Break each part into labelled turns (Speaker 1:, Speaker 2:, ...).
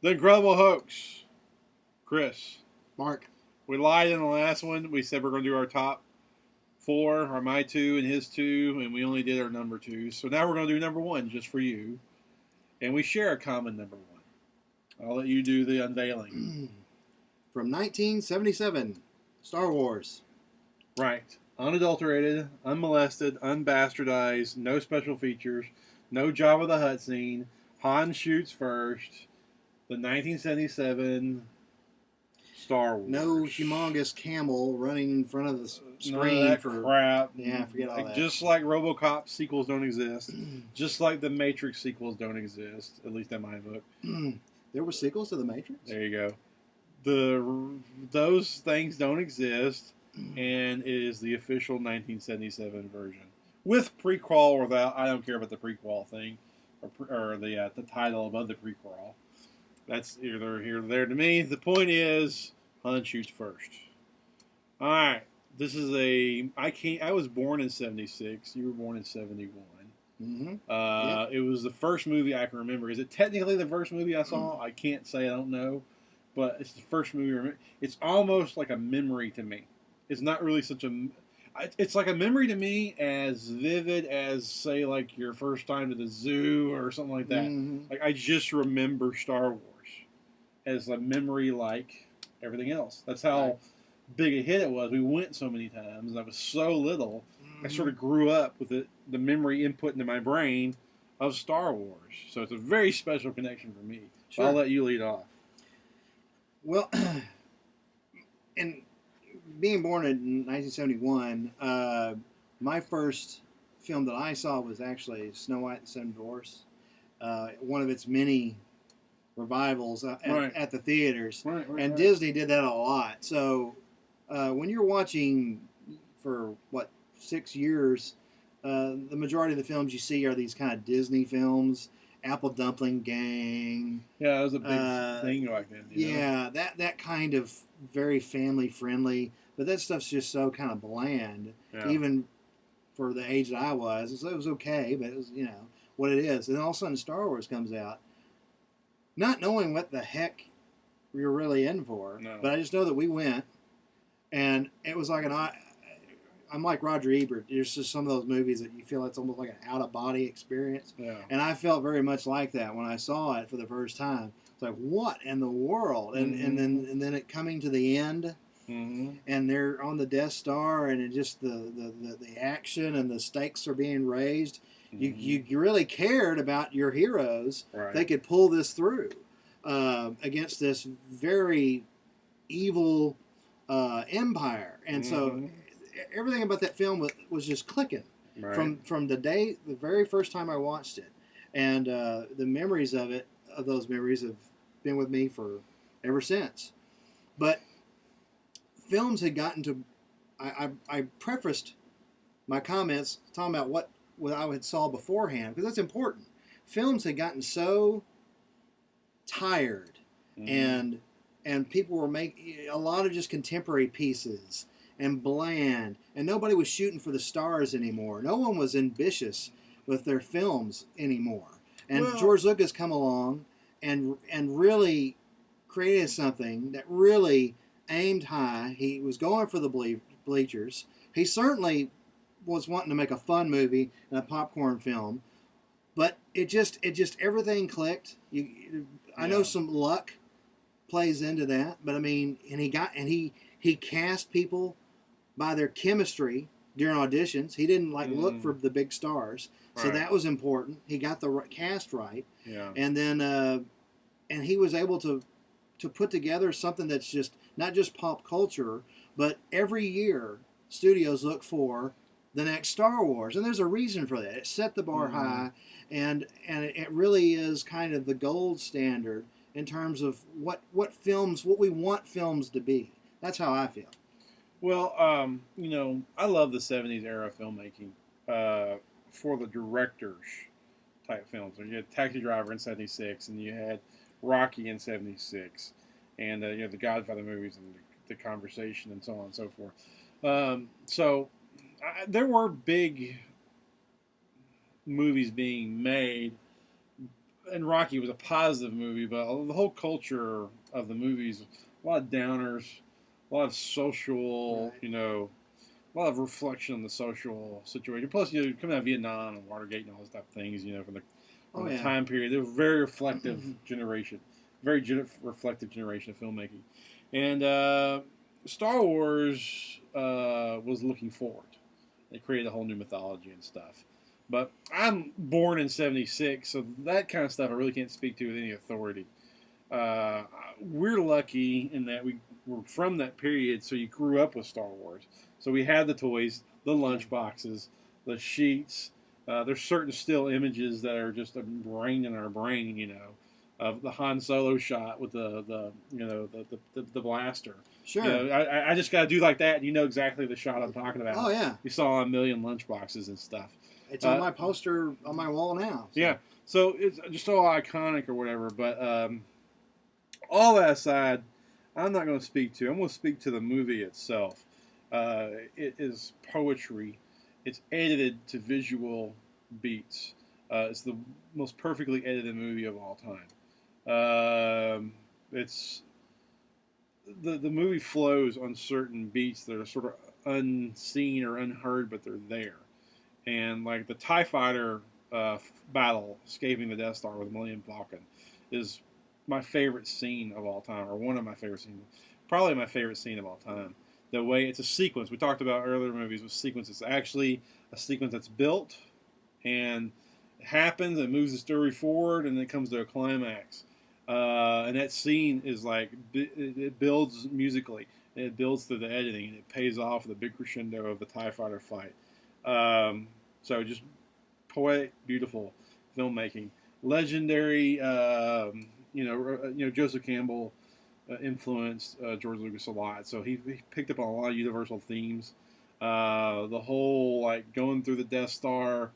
Speaker 1: The Incredible Hoax. Chris.
Speaker 2: Mark.
Speaker 1: We lied in the last one. We said we're going to do our top 4, or my 2 and his 2, and we only did our number 2. So now we're going to do number 1 just for you. And we share a common number 1. I'll let you do the unveiling.
Speaker 2: From 1977, Star Wars.
Speaker 1: Right. Unadulterated, unmolested, unbastardized, no special features, no Jabba the Hutt scene. Han shoots first. The 1977 Star Wars.
Speaker 2: No humongous camel running in front of the screen.
Speaker 1: None of that crap.
Speaker 2: Yeah, forget all that.
Speaker 1: Just like RoboCop sequels don't exist. Just like the Matrix sequels don't exist, at least in my book.
Speaker 2: There were sequels to the Matrix?
Speaker 1: There you go. Those things don't exist, and it is the official 1977 version. With prequel or without, I don't care about the prequel thing, or the title above the prequel. That's either here or there to me. The point is, Han shoots first. All right, this is I was born in '76. You were born in '71.
Speaker 2: Mm-hmm.
Speaker 1: It was the first movie I can remember. Is it technically the first movie I saw? I can't say. I don't know, but it's the first movie I remember. It's almost like a memory to me. It's not really such a. It's like a memory to me as vivid as, say, like your first time to the zoo or something like that.
Speaker 2: Mm-hmm.
Speaker 1: Like I just remember Star Wars as a memory, like everything else. That's how big a hit it was. We went so many times, and I was so little. I sort of grew up with the memory input into my brain of Star Wars. So it's a very special connection for me.
Speaker 2: Sure.
Speaker 1: I'll let you lead off.
Speaker 2: Well, and being born in 1971, my first film that I saw was actually Snow White and the Seven Dwarfs, one of its many revivals at the theaters. Right. Disney did that a lot. So when you're watching for, 6 years, the majority of the films you see are these kind of Disney films. Apple Dumpling Gang.
Speaker 1: Yeah, that was a big thing back then.
Speaker 2: Yeah, that kind of very family friendly, but that stuff's just so kind of bland, even for the age that I was. It was okay, but it was, what it is. And all of a sudden Star Wars comes out, not knowing what the heck we were really in for, but I just know that we went, and it was like I'm like Roger Ebert. There's just some of those movies that you feel it's almost like an out-of-body experience.
Speaker 1: Yeah.
Speaker 2: And I felt very much like that when I saw it for the first time. It's like, what in the world? And and then it coming to the end, and they're on the Death Star, and it just the action and the stakes are being raised. You really cared about your heroes.
Speaker 1: Right.
Speaker 2: They could pull this through against this very evil empire. And so everything about that film was just clicking from the very first time I watched it, and the memories of those memories have been with me for ever since. But films had gotten to, I prefaced my comments talking about what I had saw beforehand, because that's important. Films had gotten so tired, and people were making a lot of just contemporary pieces and bland, and nobody was shooting for the stars anymore. No one was ambitious with their films anymore. And George Lucas come along and really created something that really aimed high. He was going for the bleachers. He certainly was wanting to make a fun movie and a popcorn film, but it just everything clicked. I know some luck plays into that, but I mean, and he cast people by their chemistry during auditions. He didn't look for the big stars, so that was important. He got the cast right, and then and he was able to put together something that's just not just pop culture, but every year studios look for the next Star Wars, and there's a reason for that. It set the bar high, and it really is kind of the gold standard in terms of what we want films to be. That's how I feel.
Speaker 1: Well, I love the 70s era filmmaking for the directors type films. You had Taxi Driver in 76, and you had Rocky in 76, and the Godfather movies and the Conversation and so on and so forth. There were big movies being made, and Rocky was a positive movie, but the whole culture of the movies, a lot of downers, a lot of social,
Speaker 2: Right.
Speaker 1: you know, a lot of reflection on the social situation. Plus, you know, coming out of Vietnam and Watergate and all those type of things, you know, from the
Speaker 2: Yeah.
Speaker 1: time period, they were a very reflective generation, very reflective generation of filmmaking, and Star Wars was looking forward. They created a whole new mythology and stuff. But I'm born in '76, so that kind of stuff I really can't speak to with any authority. Uh, we're lucky in that we were from that period, so you grew up with Star Wars. So we had the toys, the lunch boxes, the sheets. There's certain still images that are just ingrained in our brain, you know, of the Han Solo shot with the you know the blaster.
Speaker 2: Sure.
Speaker 1: You know, I just got to do like that, and you know exactly the shot I'm talking about.
Speaker 2: Oh yeah.
Speaker 1: You saw a million lunch boxes and stuff.
Speaker 2: It's on my poster on my wall now. So.
Speaker 1: Yeah, so it's just all iconic or whatever. But all that aside, I'm not going to speak to. I'm going to speak to the movie itself. It is poetry. It's edited to visual beats. It's the most perfectly edited movie of all time. It's the movie flows on certain beats that are sort of unseen or unheard, but they're there. And like the TIE Fighter battle escaping the Death Star with Millennium Falcon is my favorite scene of all time, or one of my favorite scenes, probably my favorite scene of all time. The way it's a sequence. We talked about earlier movies with sequence. It's actually a sequence that's built and it happens and moves the story forward and then it comes to a climax. And that scene is like, it builds musically, and it builds through the editing, and it pays off with a big crescendo of the TIE Fighter fight. So just poetic, beautiful filmmaking, legendary. Joseph Campbell influenced George Lucas a lot, so he picked up on a lot of universal themes. The whole like going through the Death Star,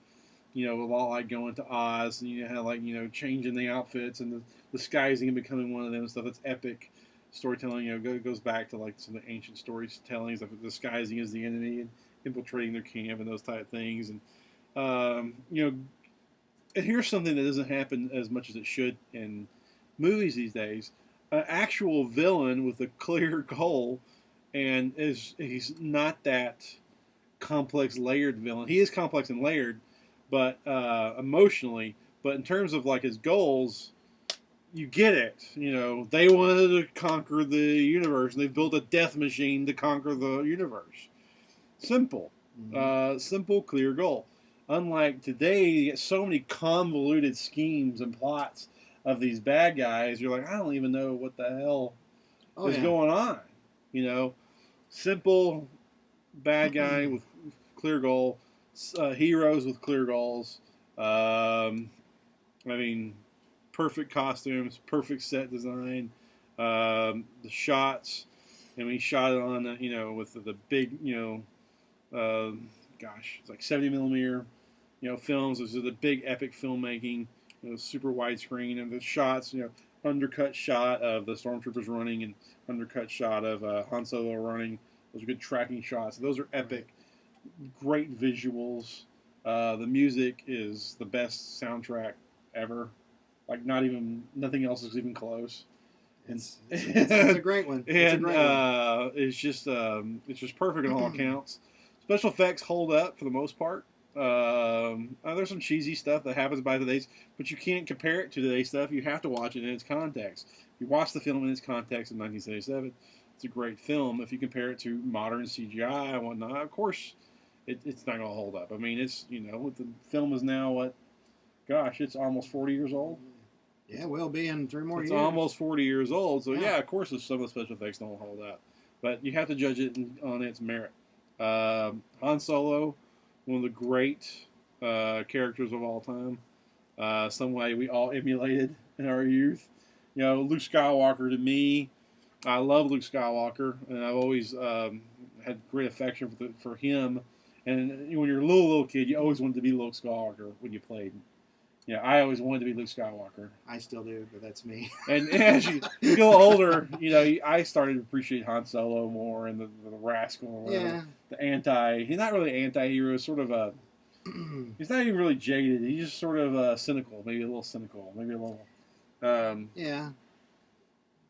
Speaker 1: you know, a lot like going to Oz, and you have like changing the outfits and the disguising and becoming one of them and stuff. That's epic storytelling. You know, goes back to like some of the ancient storytellings of disguising as the enemy and infiltrating their camp and those type of things. And and here's something that doesn't happen as much as it should in movies these days. An actual villain with a clear goal, and he's not that complex layered villain. He is complex and layered, but emotionally. But in terms of like his goals, you get it. You know, they wanted to conquer the universe, and they've built a death machine to conquer the universe. Simple. Simple, clear goal. Unlike today, you get so many convoluted schemes and plots of these bad guys. You're like, I don't even know what the hell is going on. You know, simple bad guy with clear goal, heroes with clear goals. I mean, perfect costumes, perfect set design, the shots. And we shot it on, with the big, it's like 70 millimeter, films. This is the big epic filmmaking, super widescreen, and the shots, undercut shot of the stormtroopers running and undercut shot of Han Solo running. Those are good tracking shots. Those are epic, great visuals. The music is the best soundtrack ever. Like nothing else is even close.
Speaker 2: It's a great one.
Speaker 1: It's just perfect on all accounts. Special effects hold up for the most part. There's some cheesy stuff that happens by today's, but you can't compare it to today's stuff. You have to watch it in its context. If you watch the film in its context in 1977, it's a great film. If you compare it to modern CGI and whatnot, of course, it's not going to hold up. I mean, it's, the film is now it's almost 40 years old.
Speaker 2: Yeah, we'll be in 3 more years.
Speaker 1: It's almost 40 years old, so yeah, of course, some of the special effects don't hold up. But you have to judge it on its merit. Han Solo, one of the great characters of all time. Some way we all emulated in our youth. Luke Skywalker to me, I love Luke Skywalker, and I've always had great affection for him. And when you're a little kid, you always wanted to be Luke Skywalker when you played. I always wanted to be Luke Skywalker.
Speaker 2: I still do, but that's me.
Speaker 1: And as you get older, I started to appreciate Han Solo more and the rascal, or the anti. He's not really an anti-hero, sort of a He's not even really jaded. He's just sort of cynical, maybe a little cynical, maybe a little,
Speaker 2: yeah.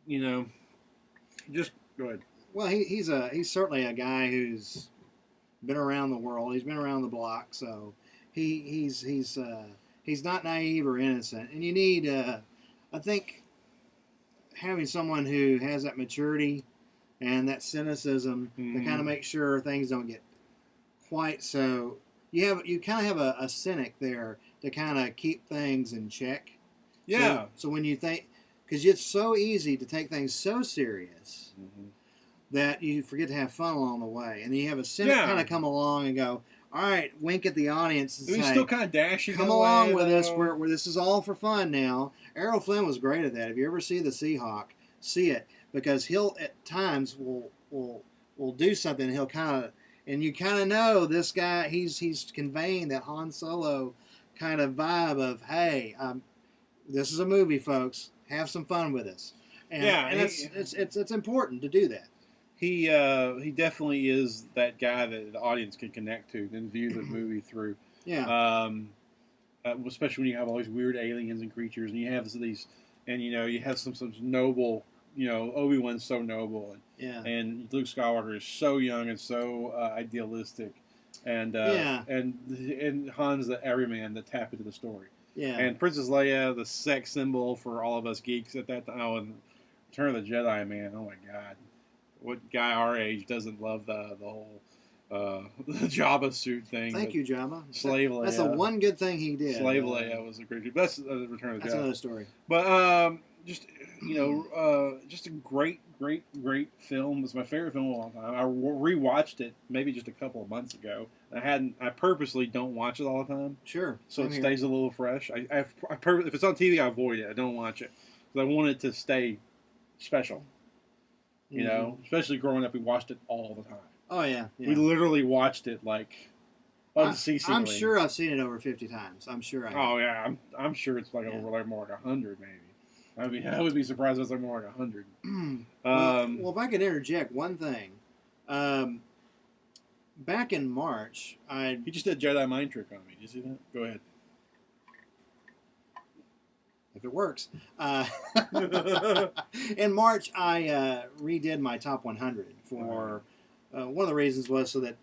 Speaker 1: you know, just go ahead.
Speaker 2: Well, he's certainly a guy who's been around the world. He's been around the block, so he's not naive or innocent. And you need, I think, having someone who has that maturity and that cynicism to kind of make sure things don't get quite so. You kind of have a cynic there to kind of keep things in check.
Speaker 1: Yeah.
Speaker 2: So when you think, because it's so easy to take things so serious that you forget to have fun along the way, and you have a cynic kind of come along and go, "All right, wink at the audience and
Speaker 1: He's
Speaker 2: say,
Speaker 1: still kind of dashing.
Speaker 2: Come along with us. Where this is all for fun now." Errol Flynn was great at that. If you ever see the Seahawk, see it, because he'll at times will do something. He'll kind of, and you kind of know this guy. He's conveying that Han Solo kind of vibe of, hey, this is a movie, folks. Have some fun with us. And, and it's important to do that.
Speaker 1: He definitely is that guy that the audience can connect to and view the movie through.
Speaker 2: Yeah.
Speaker 1: Especially when you have all these weird aliens and creatures, and you have these, and you have some noble. Obi-Wan's so noble, and Luke Skywalker is so young and so idealistic, and Han's the everyman that tap into the story.
Speaker 2: Yeah.
Speaker 1: And Princess Leia, the sex symbol for all of us geeks at that time. Oh, and Return of the Jedi, man. Oh my God, what guy our age doesn't love the whole Jabba suit thing?
Speaker 2: Thank you, Jabba.
Speaker 1: Slave Leia.
Speaker 2: That's the one good thing he did.
Speaker 1: Slave Leia was a great. That's Return of the Jedi.
Speaker 2: That's another story.
Speaker 1: But just a great film. It's my favorite film of a long time. I rewatched it maybe just a couple of months ago. I purposely don't watch it all the time.
Speaker 2: Sure.
Speaker 1: So it stays a little fresh. If it's on TV, I avoid it. I don't watch it because I want it to stay special. Especially growing up, we watched it all the time.
Speaker 2: Oh yeah.
Speaker 1: We literally watched it like unceasingly.
Speaker 2: I'm sure I've seen it over 50 times. I'm sure I have.
Speaker 1: Oh yeah, I'm sure it's like over like more like 100 maybe. I mean, I would be surprised if it's like more like 100.
Speaker 2: Well, if I could interject one thing. Back in March,
Speaker 1: He just did a Jedi mind trick on me. Did you see that? Go ahead.
Speaker 2: If it works. In March, I redid my top 100 for one of the reasons was so that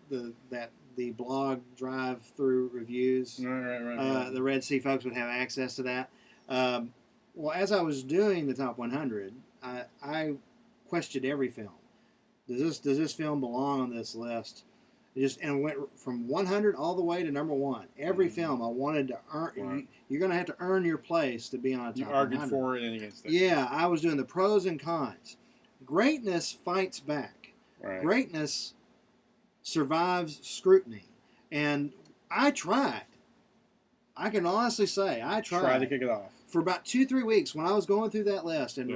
Speaker 2: the blog drive-through reviews,
Speaker 1: right.
Speaker 2: the Red Sea folks would have access to that. Well, as I was doing the top 100, I questioned every film. Does this film belong on this list? And went from 100 all the way to number 1. Every film I wanted to earn.
Speaker 1: Right.
Speaker 2: You're going to have to earn your place to be on top 100.
Speaker 1: You argued for it and against it.
Speaker 2: Yeah, I was doing the pros and cons. Greatness fights back.
Speaker 1: Right.
Speaker 2: Greatness survives scrutiny. And I tried. I can honestly say I tried.
Speaker 1: Tried to kick it off.
Speaker 2: For about 2-3 weeks when I was going through that list and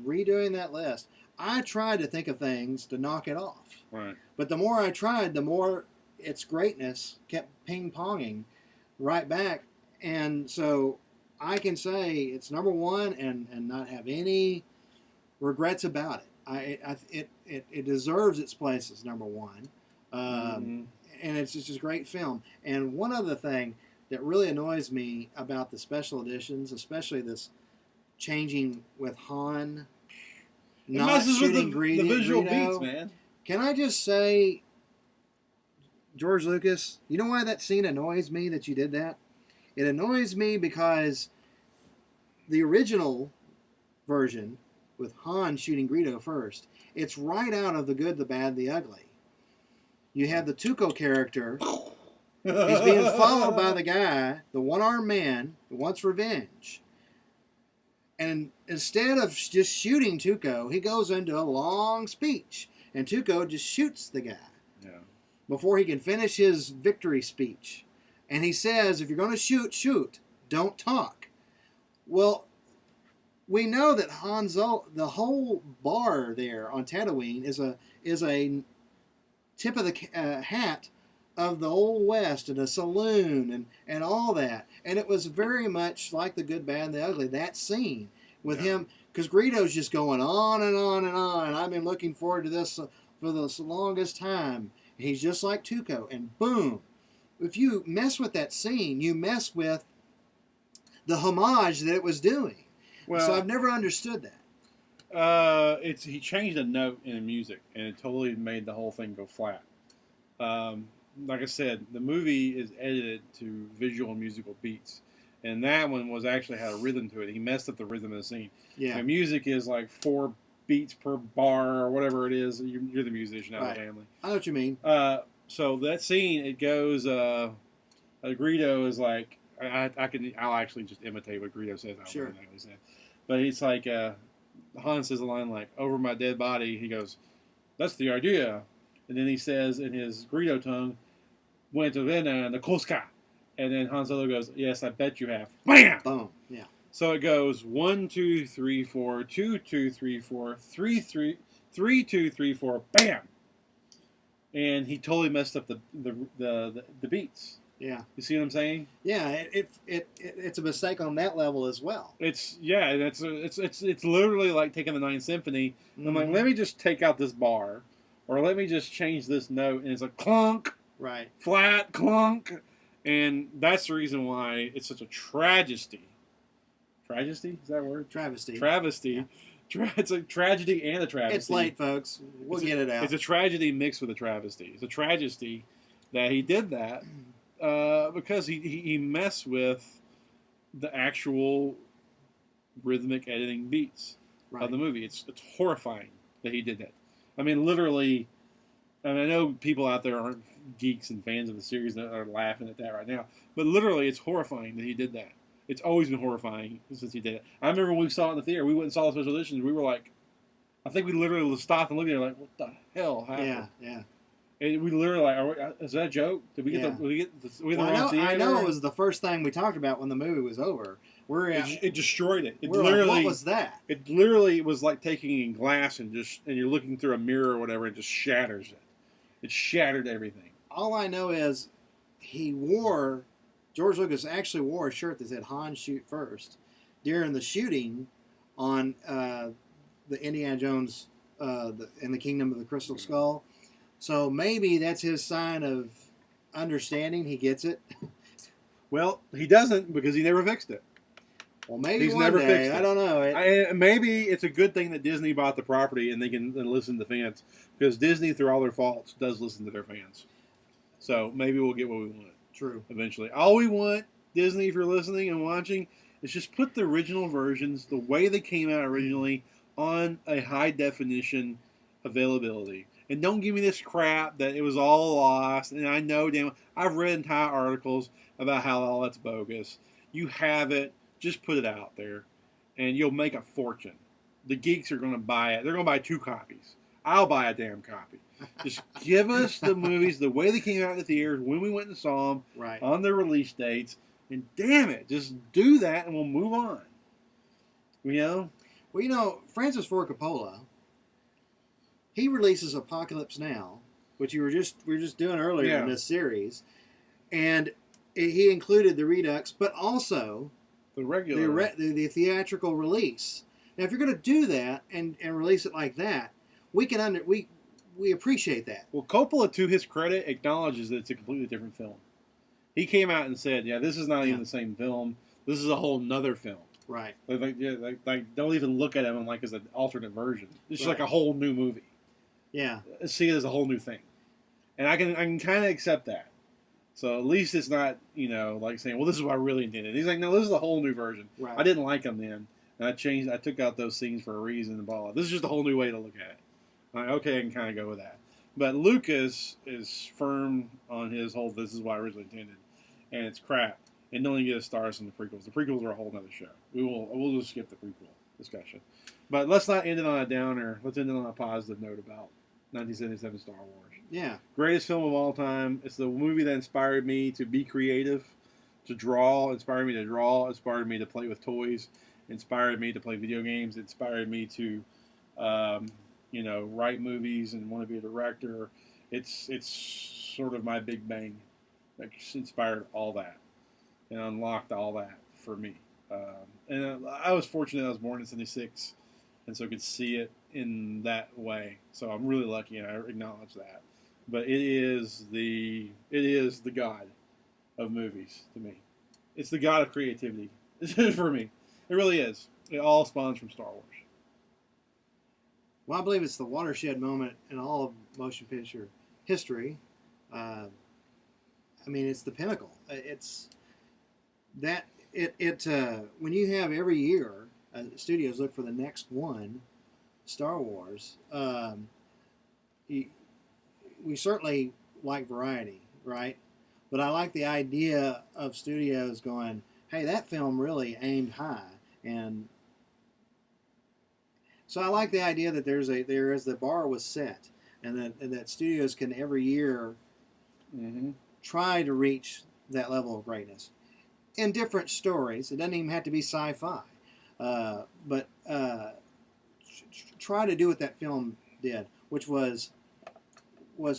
Speaker 2: redoing that list, I tried to think of things to knock it off.
Speaker 1: Right.
Speaker 2: But the more I tried, the more its greatness kept ping-ponging right back. And so I can say it's number 1 and not have any regrets about it. It deserves its place as number 1. And it's just a great film. And one other thing that really annoys me about the special editions, especially this changing with Han not shooting
Speaker 1: the visual beats, man.
Speaker 2: Can I just say, George Lucas, you know why that scene annoys me that you did that? It annoys me because the original version with Han shooting Greedo first, it's right out of The Good, the Bad, the Ugly. You have the Tuco character. He's being followed by the guy, the one-armed man, who wants revenge. And instead of just shooting Tuco, he goes into a long speech. And Tuco just shoots the guy before he can finish his victory speech. And he says, if you're going to shoot. Don't talk. Well, we know that the whole bar there on Tatooine is a tip of the hat of the Old West and a saloon and all that. And it was very much like The Good, Bad, and the Ugly, that scene with him. Because Greedo's just going on and on and on. I've been looking forward to this for the longest time. He's just like Tuco. And boom, if you mess with that scene, you mess with the homage that it was doing.
Speaker 1: Well,
Speaker 2: so I've never understood that.
Speaker 1: He changed a note in the music, and it totally made the whole thing go flat. Like I said, the movie is edited to visual and musical beats, and that one was actually had a rhythm to it. He messed up the rhythm of the scene.
Speaker 2: Yeah,
Speaker 1: the music is like 4 beats per bar or whatever it is. You're the musician out of the family.
Speaker 2: I know what you mean.
Speaker 1: So that scene, it goes. Greedo is like, I'll actually just imitate what Greedo says.
Speaker 2: Sure.
Speaker 1: But it's like Han says a line like, "Over my dead body." He goes, "That's the idea," and then he says in his Greedo tongue, "Went to Vienna and the Koska," and then Han Solo goes, "Yes, I bet you have." Bam!
Speaker 2: Boom. Yeah.
Speaker 1: So it goes 1, 2, 3, 4, 2, 2, 3, 4, 3, 3, 3, 2, 3, 4, bam! And he totally messed up the beats.
Speaker 2: Yeah.
Speaker 1: You see what I'm saying?
Speaker 2: Yeah, it's a mistake on that level as well.
Speaker 1: It's literally like taking the Ninth Symphony. Mm-hmm. I'm like, let me just take out this bar, or let me just change this note, and it's a clunk,
Speaker 2: right,
Speaker 1: flat clunk, and that's the reason why it's such a tragedy. Tragedy? Is that a word?
Speaker 2: Travesty.
Speaker 1: Travesty. Yeah. It's a tragedy and a travesty.
Speaker 2: It's late, folks. We'll get it out.
Speaker 1: It's a tragedy mixed with a travesty. It's a tragedy that he did that. Because he messed with the actual rhythmic editing beats of the movie. It's horrifying that he did that. I mean, literally, and I know people out there aren't geeks and fans of the series that are laughing at that right now, but literally, it's horrifying that he did that. It's always been horrifying since he did it. I remember when we saw it in the theater, we went and saw the special editions, we were like, I think we literally stopped and looked at it like, what the hell happened?
Speaker 2: Yeah.
Speaker 1: And we literally like, is that a joke? Did we get
Speaker 2: I know it was the first thing we talked about when the movie was over.
Speaker 1: It destroyed it. It
Speaker 2: literally, like, what was that?
Speaker 1: It literally was like taking in glass and you're looking through a mirror or whatever, and just shatters it. It shattered everything.
Speaker 2: All I know is George Lucas actually wore a shirt that said "Han shoot first" during the shooting on the Indiana Jones in the Kingdom of the Crystal Skull. So maybe that's his sign of understanding. He gets it.
Speaker 1: Well, he doesn't because he never fixed it.
Speaker 2: Well, maybe he's never fixed it. I don't know.
Speaker 1: Maybe it's a good thing that Disney bought the property and they can listen to fans, because Disney, through all their faults, does listen to their fans. So maybe we'll get what we want.
Speaker 2: True.
Speaker 1: Eventually, all we want, Disney, if you're listening and watching, is just put the original versions the way they came out originally on a high definition availability. And don't give me this crap that it was all lost. And I know, damn, I've read entire articles about how all that's bogus. You have it. Just put it out there. And you'll make a fortune. The geeks are going to buy it. They're going to buy 2 copies. I'll buy a damn copy. Just give us the movies the way they came out in the theaters, when we went and saw them,
Speaker 2: right,
Speaker 1: on their release dates. And damn it, just do that and we'll move on. You know?
Speaker 2: Well, Francis Ford Coppola, he releases Apocalypse Now, which we were just doing earlier in this series, and he included the Redux, but also
Speaker 1: the regular,
Speaker 2: the theatrical release. Now, if you're going to do that and release it like that, we appreciate that.
Speaker 1: Well, Coppola, to his credit, acknowledges that it's a completely different film. He came out and said, "Yeah, this is not even the same film. This is a whole nother film."
Speaker 2: Right.
Speaker 1: Like don't even look at him like as an alternate version. It's just like a whole new movie.
Speaker 2: Yeah.
Speaker 1: See it as a whole new thing. And I can kind of accept that. So at least it's not, like saying, well, this is what I really intended. He's like, no, this is a whole new version.
Speaker 2: Right.
Speaker 1: I didn't like them then. And I took out those scenes for a reason and blah, blah. This is just a whole new way to look at it. I'm like, okay, I can kind of go with that. But Lucas is firm on his whole, this is what I originally intended. And it's crap. And don't even get us started on the prequels. The prequels are a whole other show. We'll just skip the prequel discussion. But let's not end it on a downer. Let's end it on a positive note about 1977 Star Wars.
Speaker 2: Yeah.
Speaker 1: Greatest film of all time. It's the movie that inspired me to be creative, to draw, inspired me to play with toys, inspired me to play video games, inspired me to, write movies and want to be a director. It's sort of my big bang that inspired all that and unlocked all that for me. And I was fortunate I was born in '76, and so I could see it in that way. So I'm really lucky, and I acknowledge that. But it is the God. of movies to me. It's the god of creativity for me. It really is. It all spawns from Star Wars.
Speaker 2: Well, I believe it's the watershed moment in all of motion picture history. I mean, it's the pinnacle. It's that when you have every year studios look for the next one, Star Wars. We certainly like variety, right? But I like the idea of studios going, "Hey, that film really aimed high," and so I like the idea that there is the bar was set, and that studios can every year try to reach that level of greatness in different stories. It doesn't even have to be sci-fi, but try to do what that film did, which was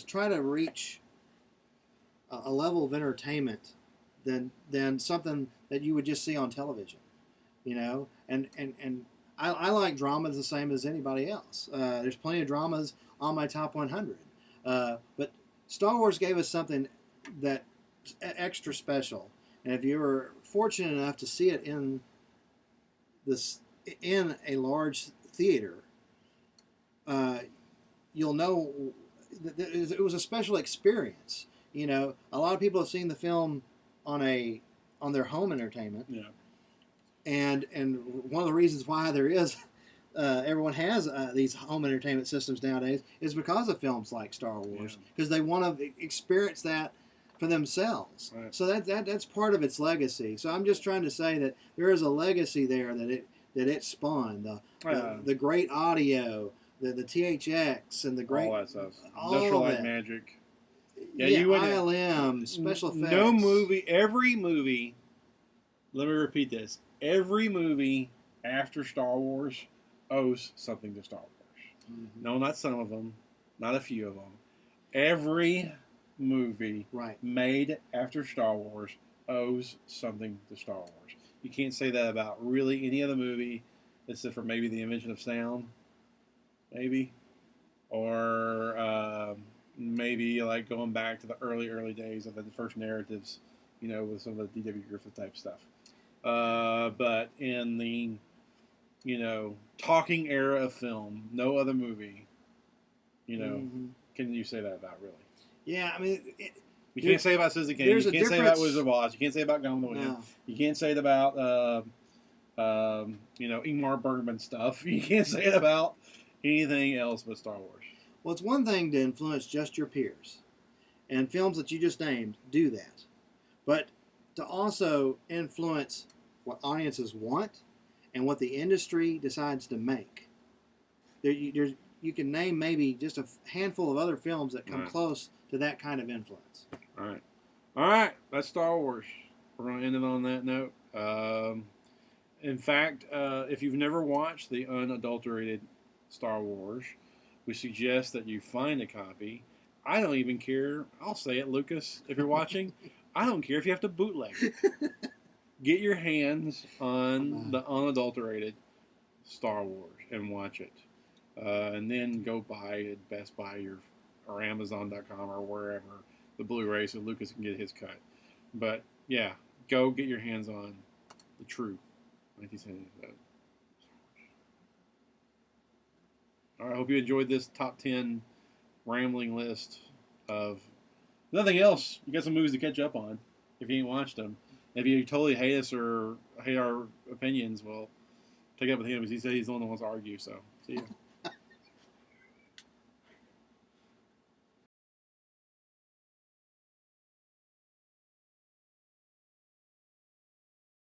Speaker 2: try to reach a level of entertainment than something that you would just see on television, you know. And I like dramas the same as anybody else. There's plenty of dramas on my top 100, but Star Wars gave us something that extra special. And if you were fortunate enough to see it in a large theater, you'll know that it was a special experience. You know, a lot of people have seen the film on their home entertainment.
Speaker 1: Yeah.
Speaker 2: And one of the reasons why there is everyone has these home entertainment systems nowadays is because of films like Star Wars, because they want to experience that for themselves.
Speaker 1: Right.
Speaker 2: So that's part of its legacy. So I'm just trying to say that there is a legacy there that it spawned. The great audio, the THX, and the great
Speaker 1: all that stuff.
Speaker 2: all
Speaker 1: Industrial
Speaker 2: of
Speaker 1: Light
Speaker 2: that.
Speaker 1: Magic.
Speaker 2: Yeah,
Speaker 1: you
Speaker 2: ILM, special effects.
Speaker 1: No movie, every movie. Let me repeat this: every movie after Star Wars owes something to Star Wars.
Speaker 2: Mm-hmm.
Speaker 1: No, not some of them, not a few of them. Every movie made after Star Wars owes something to Star Wars. You can't say that about really any other movie, except for maybe the invention of sound, maybe, or maybe like going back to the early days of the first narratives, you know, with some of the D.W. Griffith type stuff. But in the, you know, talking era of film, no other movie, you know, can you say that about really?
Speaker 2: Yeah, I mean,
Speaker 1: you can't say about Citizen Kane. You can't say about Wizard of Oz. You can't say about Gone with the Wind.
Speaker 2: No.
Speaker 1: You can't say it about, you know, Ingmar Bergman stuff. You can't say it about anything else but Star Wars.
Speaker 2: Well, it's one thing to influence just your peers, and films that you just named do that. But to also influence what audiences want and what the industry decides to make. You can name maybe just a handful of other films that come close to that kind of influence.
Speaker 1: All right. That's Star Wars. We're going to end it on that note. In fact, if you've never watched the unadulterated Star Wars, we suggest that you find a copy. I don't even care. I'll say it, Lucas, if you're watching. I don't care if you have to bootleg it. Get your hands on the unadulterated Star Wars and watch it. And then go buy at Best Buy or Amazon.com or wherever the Blu-ray so Lucas can get his cut. But, yeah, go get your hands on the true 1977. All right, I hope you enjoyed this top 10 rambling list of nothing else. You got some movies to catch up on if you ain't watched them. If you totally hate us or hate our opinions, well, take it up with him because he said he's the one that wants to argue. So, see you.